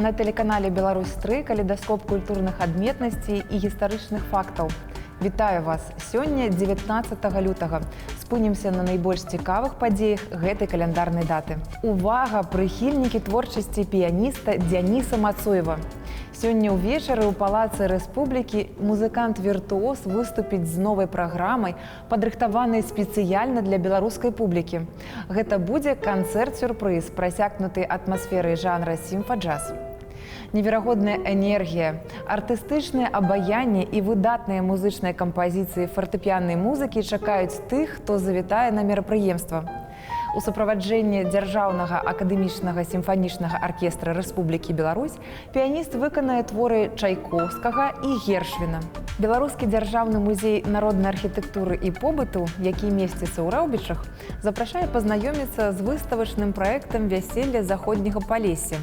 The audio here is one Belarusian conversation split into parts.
На тэлеканале «Беларусь-3» калейдаскоп культурных адметнасцей і гістарычных фактаў. Вітаю вас! Сёння 19 лютага. Спынімся на найбольш цікавых падзеях гэтай каляндарнай даты. Увага, прыхільнікі творчасці піяніста Дзяніса Мацуева. Сёння ўвечары ў Палацы Рэспублікі музыкант-віртуоз выступіць з новай праграмай, падрыхтаванай спецыяльна для беларускай публікі. Гэта будзе канцэрт-сюрпрыз, прасякнуты атмасферай жанра сімфа-джаз. Неверагодная энергія, артыстычнае абаянне і выдатныя музычныя кампазіцыі фартэпіяннай музыкі чакаюць тых, хто завітае на мерапрыемства. У суправаджэнні Дзяржаўнага акадэмічнага сімфанічнага аркестра Рэспублікі Беларусь піяніст выканае творы Чайковскага і Гершвіна. Беларускі дзяржаўны музей народнай архітэктуры і побыту, які месціцца ў Раўбічах, запрашае пазнаёміцца з выставачным праектам вяселля заходняга Палесся.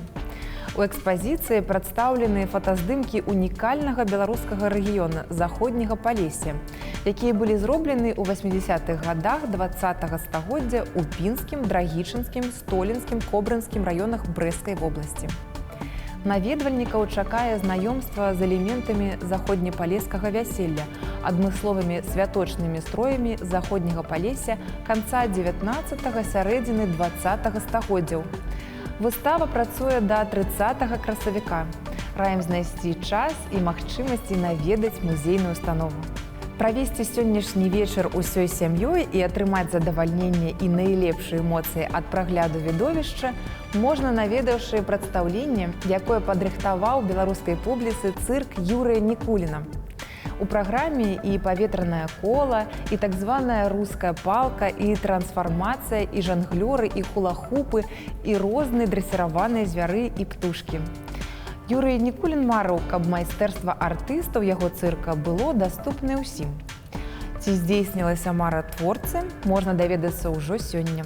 У экспазіцыі прадстаўлены фотаздымкі унікальнага беларускага рэгіёна заходняга Палесся, якія былі зроблены ў 80-х гадах 20-го стагоддзя ў Пінскім, Драгічынскім, Столінскім, Кобрынскім раёнах Брэсцкай вобласці. Наведвальнікаў чакае знаёмства з элементамі заходнепалескага вяселля, адмысловымі святочнымі строямі заходняга Палесся канца 19-го, сярэдзіны 20-го стагоддзяў. Выстава працуе да 30 красавіка. Раім знайсці час і магчымасці наведаць музейную установу. Правесці сённяшні вечар усёй сям'ёй і атрымаць задавальненне і найлепшыя эмоцыі ад прагляду відовішча можна, наведаўшы прадстаўленне, якое падрыхтаваў беларускай публіцы цырк Юрыя Нікуліна. У праграме і паветранае кола, і так званая руская палка, і трансфармацыя, і жанглёры, і хулахупы, і розныя дрэсіраваныя звяры і птушкі. Юрый Нікулін марыў, каб майстэрства артыстаў яго цырка было даступнае ўсім. Ці здзейснілася мара творцы, можна даведацца ўжо сёння.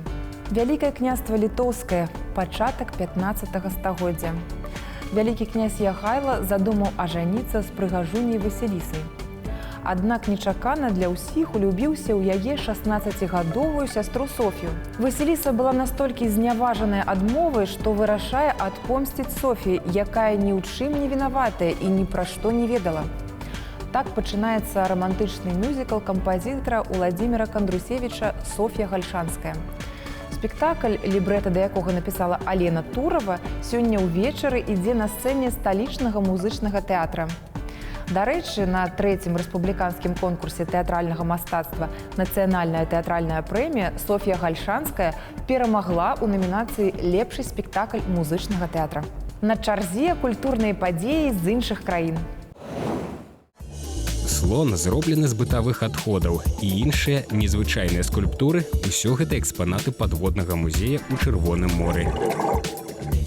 Вялікае княства літоўскае, пачатак 15-го стагоддзя. Вялікі князь Ягайла задумаў ажаніцца з прыгажуняй Васілісай. Аднак нечакана для ўсіх улюбіўся ў яе 16-гадовую сястру Софію. Васіліса была настолькі зняважаная адмовай, што вырашае адпомсціць Софіі, якая ні ў чым не вінаватая і ні пра што не ведала. Так пачынаецца рамантычны мюзікл кампазітара Уладзіміра Кандрусевіча «Соф'я Гальшанская». Спектакль, лібрэта да якога напісала Алена Турова, сёння ўвечары ідзе на сцэне сталічнага музычнага тэатра. Дарэчы, на 3-м рэспубліканскім конкурсе тэатральнага мастацтва «Нацыянальная тэатральная прэмія» Соф'я Гальшанская перамагла ў намінацыі «Лепшы спектакль музычнага тэатра». На чарзе культурныя падзеі з іншых краін. Слон зроблены з бытавых адходаў і іншыя незвычайныя скульптуры – усё гэта экспанаты падводнага музея ў Чырвоным моры.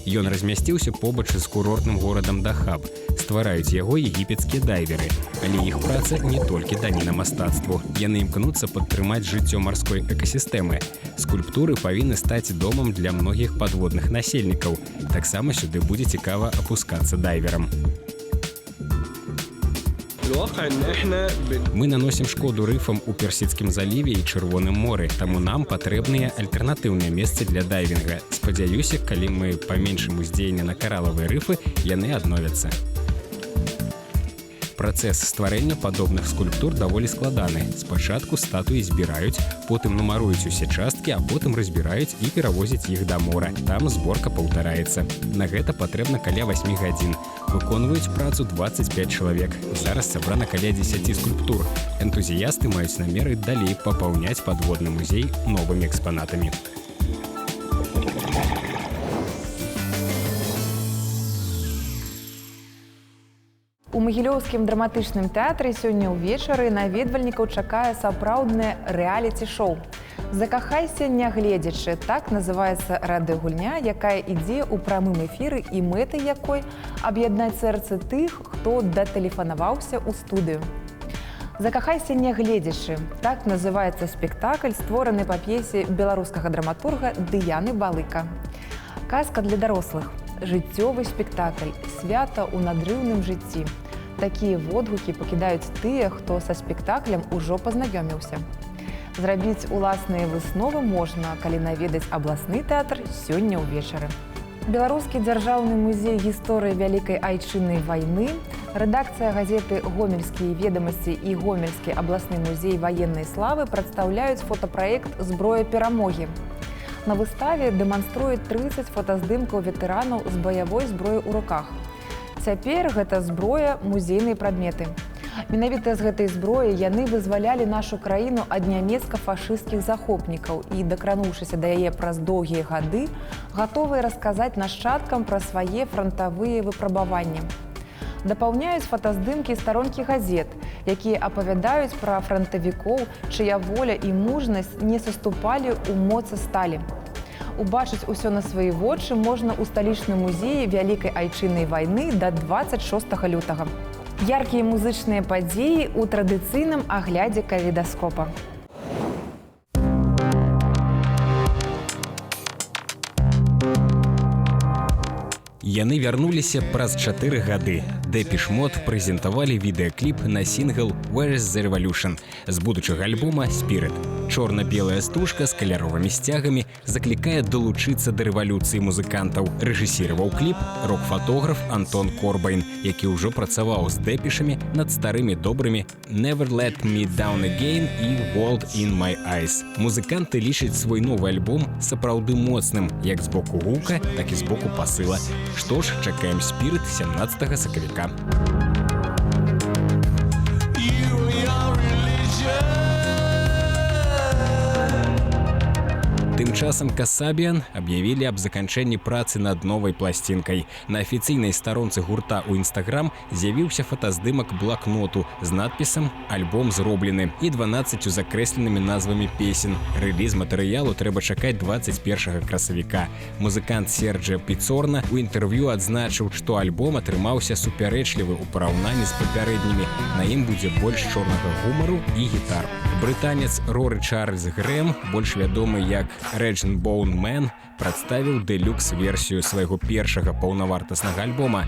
Ён размясціўся побач з курортным горадам Дахаб. Ствараюць яго егіпецкія дайверы. Але іх праца не толькі даніна мастацтву. Яны імкнуцца падтрымаць жыццё марской экасістэмы. Скульптуры павінны стаць домам для многіх падводных насельнікаў. Таксама сюды будзе цікава апускацца дайверам. Мы наносім шкоду рыфам у Персідскім заліве і Чырвоным моры, таму нам патрэбныя альтэрнатыўныя месцы для дайвінга. Спадзяюся, калі мы паменшым уздзеянне на каралавыя рыфы, яны адновяцца. Працэс стварэння падобных скульптур даволі складаны. Спачатку статуі збіраюць, потым нумаруюць усе часткі, а потым разбіраюць і перавозяць іх да мора. Там зборка паўтараецца. На гэта патрэбна каля 8 гадзін. Выконваюць працу 25 чалавек. Зараз сабрана каля 10 скульптур. Энтузіясты маюць намеры далей папаўняць падводны музей новымі экспанатамі. У Магілёўскім драматычным тэатры сёння ўвечары наведвальнікаў чакае сапраўднае рэаліці-шоу. «Закахайся, нягледзячы» – так называецца радыёгульня, якая ідзе ў прамым эфіры і мэтай якой аб'яднаць сэрцы тых, хто датэлефанаваўся ў студыю. «Закахайся, нягледзячы» – так называецца спектакль, створаны па п'есе беларускага драматурга Дыяны Балыка. Казка для дарослых, жыццёвы спектакль, свята ў надрыўным жыцці. Такія водгукі пакідаюць тыя, хто са спектаклем ужо пазнаёміўся. Зрабіць уласныя высновы можна, калі наведаць абласны тэатр сёння ўвечары. Беларускі дзяржаўны музей гісторыі вялікай айчыннай вайны, рэдакцыя газеты «Гомельскія ведамасці» і Гомельскі абласны музей ваеннай славы прадстаўляюць фотапраект «Зброя перамогі». На выставе дэманструюць 30 фотаздымкаў ветэранаў з баявой зброі ў руках. Цяпер гэта зброя музейныя прадметы. Менавіта з гэтай зброі яны вызвалялі нашу краіну ад нямецка-фашысцкіх захопнікаў і, дакрануўшыся да яе праз доўгія гады, гатовыя расказаць нашчадкам пра свае франтавыя выпрабаванні. Дапаўняюць фотаздымкі старонкі газет, якія апавядаюць пра франтавікоў, чыя воля і мужнасць не саступалі ў моцы сталі. Убачыць усё на свае вочы можна ў сталічным музеі вялікай айчыннай вайны да 26 лютага. Яркія музычныя падзеі ў традыцыйным аглядзе калейдаскопа. Яны вярнуліся праз 4 гады. Depeche Mode прэзентавалі відэакліп на сінгл «Where is the Revolution» з будучага альбома «Spirit». Чорна-белая стужка з каляровымі сцягамі заклікае далучыцца да рэвалюцыі музыкантаў. Рэжысіраваў кліп рок-фотограф Антон Корбайн, які ўжо працаваў з дэпішамі над старымі добрымі «Never Let Me Down Again» і «World in My Eyes». Музыканты лічаць свой новы альбом сапраўды моцным, як з боку гука, так і з боку пасыла. Што ж, чакаем «Spirit» 17 сакавіка. Тым часам Касабіан аб'явілі аб заканчэнні працы над новай пласцінкай. На афіцыйнай старонцы гурта ў Інстаграм з'явіўся фотаздымак блакноту з надпісам «Альбом зроблены» і 12 закрэсленымі назвамі песен. Рэліз матэрыялу трэба чакаць 21 красавіка. Музыкант Серджа Піцорна ў інтэрв'ю адзначыў, што альбом атрымаўся супярэчлівы ў параўнанні з папярэднімі. На ім будзе больш чорнага гумару і гітар. Брытанец Роры Чарльз Грэм, больш вядомы як Raging Bone Man, прадставіў дэлюкс-версію свайго першага паўнавартаснага альбома.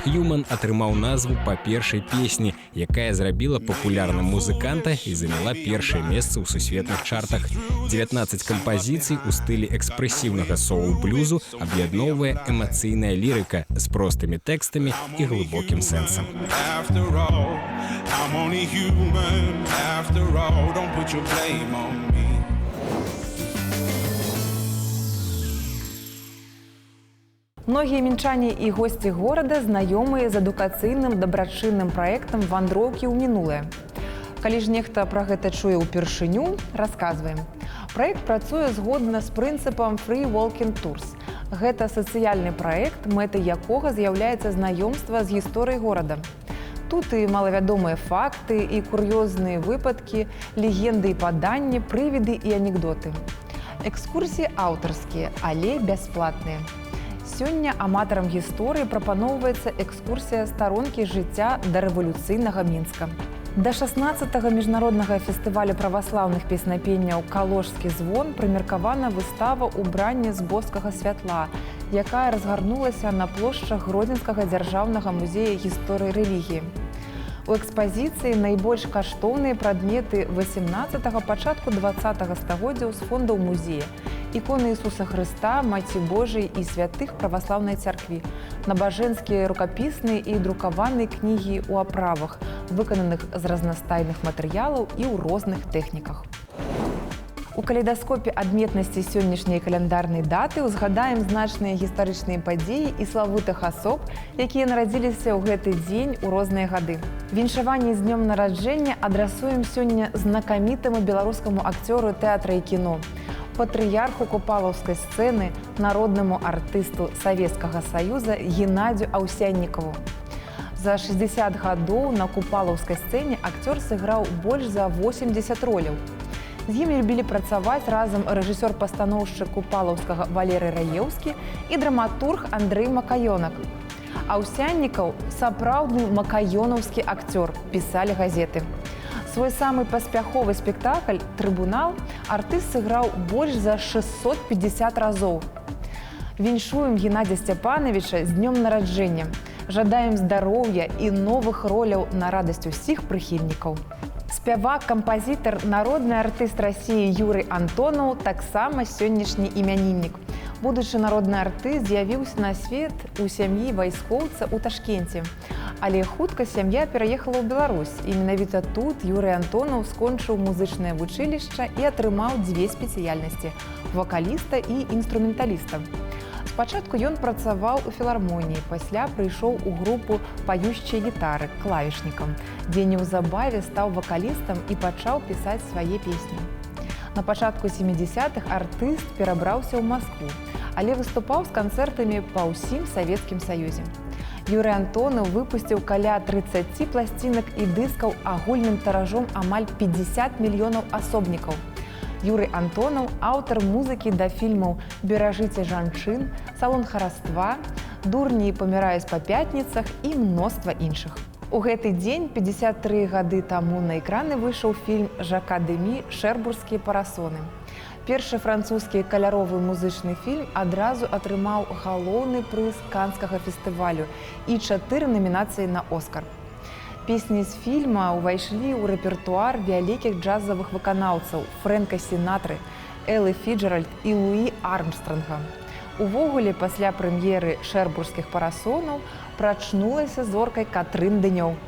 «Human» атрымаў назву па першай песні, якая зрабіла папулярным музыканта і заняла першае месца ў сусветных чартах. 19 кампазіцый у стылі экспрэсіўнага соул-блюзу аб'ядноўвае эмацыйная лірыка з простымі тэкстамі і глыбокім сэнсам. Многія мінчане і госці горада знаёмыя з адукацыйным дабрачынным праектам «Вандроўкі ў мінулае». Калі ж нехта пра гэта чуе ўпершыню, расказваем. Праект працуе згодна з прынцыпам «Free Walking Tours». Гэта сацыяльны праект, мэтай якога з'яўляецца знаёмства з гісторыяй горада. Тут і малавядомыя факты, і кур'ёзныя выпадкі, легенды і паданні, прывіды і анекдоты. Экскурсіі аўтарскія, але бясплатныя. Сёння аматарам гісторыі прапаноўваецца экскурсія старонкі жыцця дарэвалюцыйнага Мінска. Да 16-го міжнароднага фестывалю праваслаўных песнапенняў «Калошскі звон» прымеркавана выстава «Убранне з боскага святла», якая разгарнулася на плошчах Гродзенскага дзяржаўнага музея гісторыі рэлігіі. У экспазіцыі найбольш каштоўныя прадметы 18-го, пачатку 20-го стагоддзяў з фондаў музея, іконы Ісуса Хрыста, Маці Божай і святых праваслаўнай царкві, набажэнскія рукапісныя і друкаваныя кнігі ў аправах, выкананых з разнастайных матэрыялаў і ў розных тэхніках. У калейдаскопе адметнасці сённяшняй каляндарнай даты узгадаем значныя гістарычныя падзеі і славутых асоб, якія нарадзіліся ў гэты дзень у розныя гады. Віншаванне з днём нараджэння адрасуем сёння знакамітаму беларускаму акцёру тэатра і кіно, патрыярху купалаўскай сцэны, народнаму артысту Савецкага Саюза Геннадзю Аўсяннікаву. За 60 гадоў на купалаўскай сцэне акцёр сыграў больш за 80 роляў. З ім любілі працаваць разам рэжысёр-пастаноўшчык купалаўскага Валерый Раеўскі і драматург Андрэй Макаёнак. Аўсяннікаў – сапраўдны макаёнаўскі акцёр, пісалі газеты. Свой самы паспяховы спектакль «Трыбунал» артыст сыграў больш за 650 разоў. Віншуем Геннадзя Сцяпановича з днём нараджэння. Жадаем здароўя і новых роляў на радасць усіх прыхільнікаў. Спявак, кампазітар, народны артыст Расіі Юрый Антонаў таксама сённяшні імяніннік. Будучы народны артыст з'явіўся на свет у сям'і вайскоўца ў Ташкенце. Але хутка сям'я пераехала ў Беларусь. І менавіта тут Юрый Антонаў скончыў музычнае вучылішча і атрымаў дзве спецыяльнасці – вакаліста і інструменталіста. Спачатку ён працаваў у філармоніі, пасля прыйшоў у групу паючай гітары клавішнікам, дзе неўзабаве стаў вакалістам і пачаў пісаць свае песні. На пачатку 70-х артыст перабраўся ў Маскву, але выступаў з канцэртамі па ўсім Савецкім Саюзе. Юрый Антонаў выпусціў каля 30 пласцінак і дыскаў агульным тыражом амаль 50 мільёнаў асобнікаў. Юрый Антонаў – аўтар музыкі да фільмаў «Беражыце жанчын», «Салон хараства», «Дурні паміраюць па пятніцах» і мноства іншых. У гэты дзень, 53 гады таму, на экраны выйшаў фільм Жака Дэмі «Шэрбургскія парасоны». Першы французскі каляровы музычны фільм адразу атрымаў галоўны прыз Канскага фестывалю і 4 намінацыі на «Оскар». Песні з фільма ўвайшлі ў рэпертуар вялікіх джазавых выканаўцаў Фрэнка Сінатры, Эллы Фіджэральд і Луі Армстронга. Увогуле, пасля прэм'еры «Шэрбургскіх парасонаў» прачнулася зоркай Катрын Дэнёў.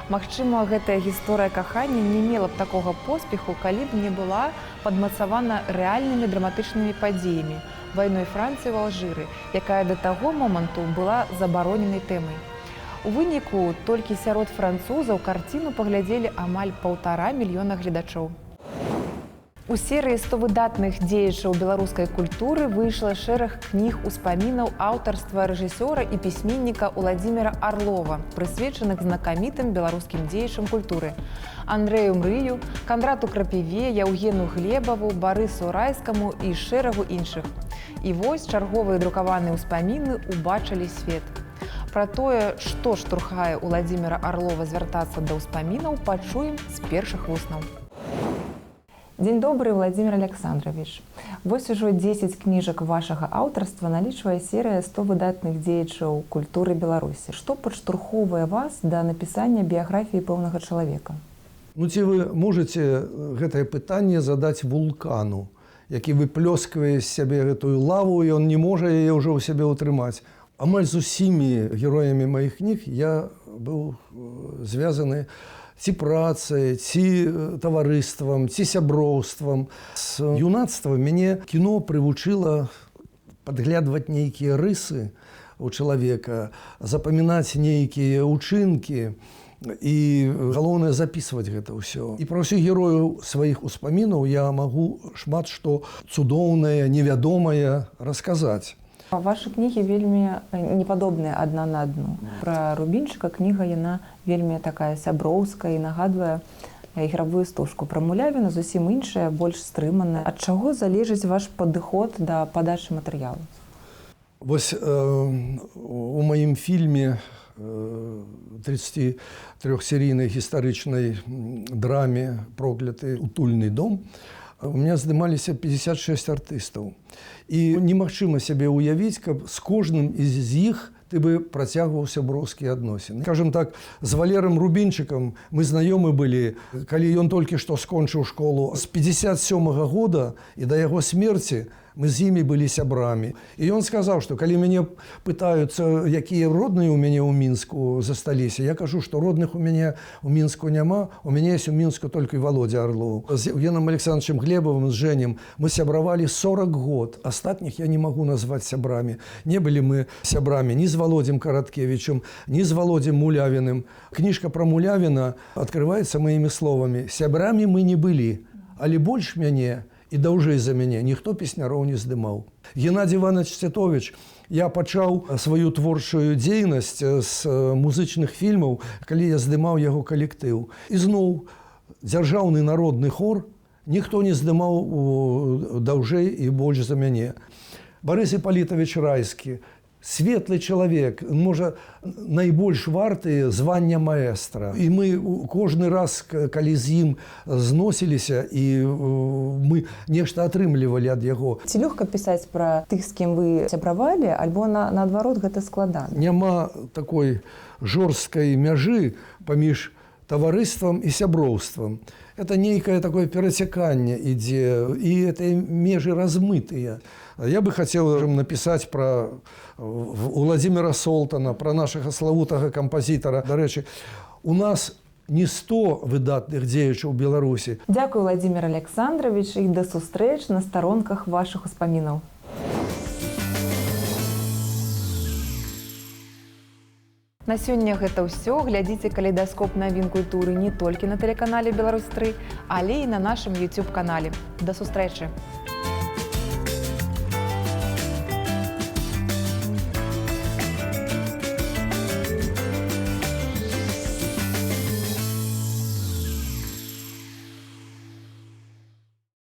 Магчыма, гэтая гісторыя кахання не мела б такога поспеху, калі б не была падмацавана рэальнымі драматычнымі падзеямі – вайной Францыі ў Алжыры, якая да таго моманту была забароненай тэмай. У выніку толькі сярод французаў карціну паглядзелі амаль 1,5 мільёна гледачоў. У серыі 100 выдатных дзеячаў беларускай культуры выйшла шэраг кніг успамінаў аўтарства рэжысёра і пісьменніка Уладзіміра Арлова, прысвечаных знакамітым беларускім дзеячам культуры – Андрэю Мрыю, Кандрату Крапіве, Яўгену Глебаву, Барысу Райскаму і шэрагу іншых. І вось чарговыя друкаваныя ўспаміны ўбачылі свет. Пра тое, што штурхае Уладзіміра Арлова звяртацца да ўспамінаў, пачуем з першых вуснаў. Дзень добры, Владзімір Александрович. Вось ужо 10 кніжак вашага аўтарства налічвае серыя 100 выдатных дзеячаў культуры Беларусі. Што падштурхоўвае вас да напісання біяграфіі пэўнага чалавека? Ці вы можаце гэтае пытанне задаць вулкану, які выплёсквае з сябе гэтую лаву, і ён не можа яе ўжо ў сябе ўтрымаць. Амаль з усімі героямі маіх кніг я быў звязаны ці працай, ці таварыствам, ці сяброўствам. З юнацтва мяне кіно прывучыла падглядваць нейкія рысы у чалавека, запамінаць нейкія ўчынкі і, галоўнае, запісваць гэта ўсё. І пра ўсіх герояў сваіх успамінаў я магу шмат што цудоўнае, невядомае расказаць. Вашы кнігі вельмі непадобныя адна на адну. Пра Рубінчыка кніга, яна вельмі такая сяброўская і нагадвае ігравую стужку. Пра Мулявіна зусім іншая, больш стрыманая. Ад чаго залежыць ваш падыход да падачы матэрыялу? Вось у маім фільме 33-серійнай гістарычнай драме «Прокляты утульны дом» у меня здымаліся 56 артыстаў. І немагчыма сябе ўявіць, каб з кожным з іх ты бы працягваў сяброўскія адносіны. Скажем так, з Валерым Рубінчыкам мы знаёмы былі, калі ён толькі што скончыў школу. З 57-го года і да яго смерці мы з імі былі сябрамі. І ён сказаў, што калі мяне пытаюцца, якія родныя ў мяне ў Мінску засталіся, я кажу, што родных у мяне ў Мінску няма, у мяне ёсць у Мінску толькі Володя Орлов. З Евгеном Александровичем Глебовым, з Женем, мы сябравалі 40 год. Астатніх я не магу назваць сябрамі. Не былі мы сябрамі ні з Володзем Караткевичем, ні з Володзем Мулявіным. Кніжка пра Мулявіна адкрываецца маімі словамі. Сябрамі мы не былі, але больш мяне і даўжэй за мяне ніхто песняроў не здымаў. Геннадзій Іванович Цятовіч, я пачаў сваю творчую дзейнасць з музычных фільмаў, калі я здымаў яго калектыў. І зноў дзяржаўны народны хор ніхто не здымаў даўжэй і больш за мяне. Барыс Іпалітавіч Райскі, светлы чалавек, можа, найбольш варты звання маэстра. І мы кожны раз, калі з ім зносіліся, і мы нешта атрымлівалі ад яго. Ці лёгка пісаць пра тых, з кім вы сябравалі, альбо наадварот гэта складана? Няма такой жорсткай мяжы паміж таварыствам і сяброўствам. Это нейкае такое перацяканне ідзе, і это межы размытыя. Я бы хотел написать про Владимира Солтана, про нашага славутага кампазітара. Дарэчы, у нас не 100 выдатных дзеячаў Беларусі. Дзякуй, Владимир Александрович, і да сустрэч на старонках вашых успамінаў. На сёння гэта ўсё. Глядзіце калейдаскоп навін культуры не толькі на тэлеканале Беларусь 3, але і на нашым YouTube-канале. Да сустрэчы!